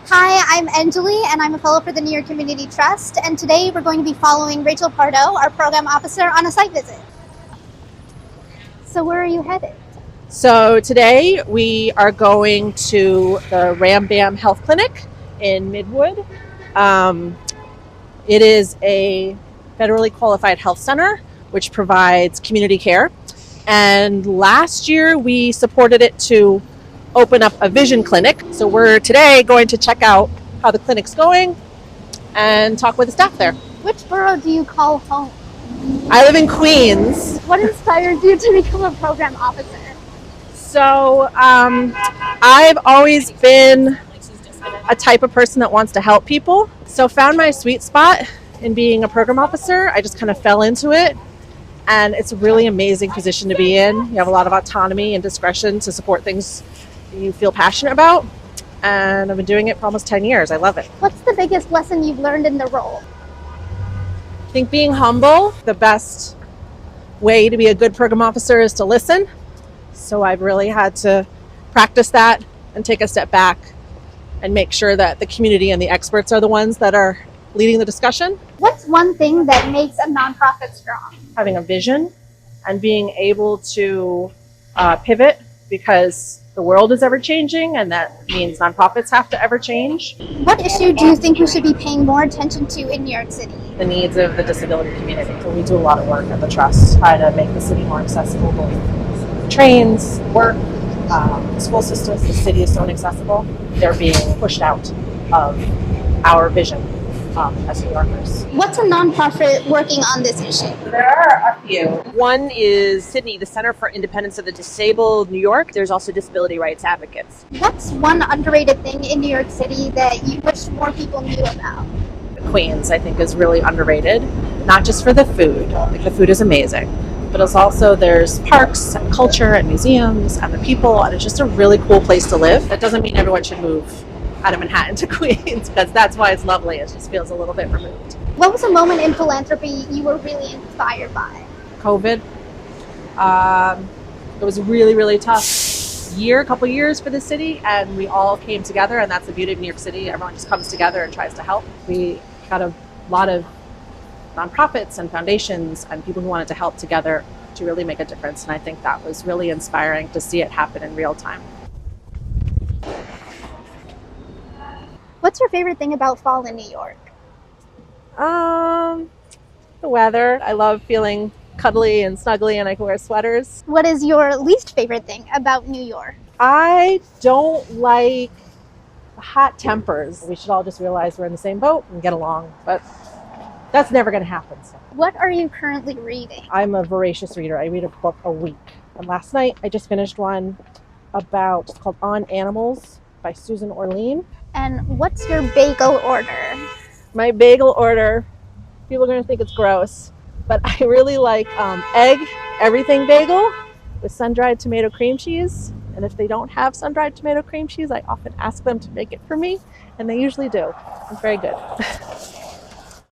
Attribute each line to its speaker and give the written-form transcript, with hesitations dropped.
Speaker 1: Hi, I'm Anjali, and I'm a fellow for the New York Community Trust. And today we're going to be following Rachel Pardoe, our program officer, on a site visit. So where are you headed?
Speaker 2: So today we are going to the Ram Bam Health Clinic in Midwood. It is a federally qualified health center which provides community care. And last year we supported it to open up a vision clinic. So we're today going to check out how the clinic's going and talk with the staff there.
Speaker 1: Which borough do you call home?
Speaker 2: I live in Queens.
Speaker 1: What inspired you to become a program officer?
Speaker 2: So I've always been a type of person that wants to help people. So found my sweet spot in being a program officer. I just kind of fell into it. And it's a really amazing position to be in. You have a lot of autonomy and discretion to support things you feel passionate about. And I've been doing it for almost 10 years. I love it.
Speaker 1: What's the biggest lesson you've learned in the role?
Speaker 2: I think being humble, the best way to be a good program officer is to listen. So I've really had to practice that and take a step back and make sure that the community and the experts are the ones that are leading the discussion.
Speaker 1: What's one thing that makes a nonprofit strong?
Speaker 2: Having a vision and being able to pivot, because the world is ever changing, and that means nonprofits have to ever change.
Speaker 1: What issue do you think we should be paying more attention to in New York City?
Speaker 2: The needs of the disability community. So we do a lot of work at the Trust, try to make the city more accessible, both trains, work, school systems. The city is so inaccessible. They're being pushed out of our vision as New Yorkers.
Speaker 1: What's a nonprofit working on this issue?
Speaker 3: There are a few. One is Sydney, the Center for Independence of the Disabled, New York. There's also disability rights advocates.
Speaker 1: What's one underrated thing in New York City that you wish more people knew about?
Speaker 2: Queens, I think, is really underrated, not just for the food. Like, the food is amazing, but it's also there's parks and culture and museums and the people, and it's just a really cool place to live. That doesn't mean everyone should move out of Manhattan to Queens, because that's why it's lovely. It just feels a little bit removed.
Speaker 1: What was a moment in philanthropy you were really inspired by?
Speaker 2: COVID. It was a really, really tough a couple years for the city, and we all came together, and that's the beauty of New York City. Everyone just comes together and tries to help. We got a lot of nonprofits and foundations and people who wanted to help together to really make a difference, and I think that was really inspiring to see it happen in real time.
Speaker 1: What's your favorite thing about fall in New York?
Speaker 2: The weather. I love feeling cuddly and snuggly, and I can wear sweaters.
Speaker 1: What is your least favorite thing about New York?
Speaker 2: I don't like hot tempers. We should all just realize we're in the same boat and get along, but that's never going to happen. So.
Speaker 1: What are you currently reading?
Speaker 2: I'm a voracious reader. I read a book a week. And last night I just finished one it's called On Animals by Susan Orlean.
Speaker 1: And what's your bagel order?
Speaker 2: My bagel order, people are going to think it's gross, but I really like egg everything bagel with sun-dried tomato cream cheese. And if they don't have sun-dried tomato cream cheese, I often ask them to make it for me, and they usually do. It's very good.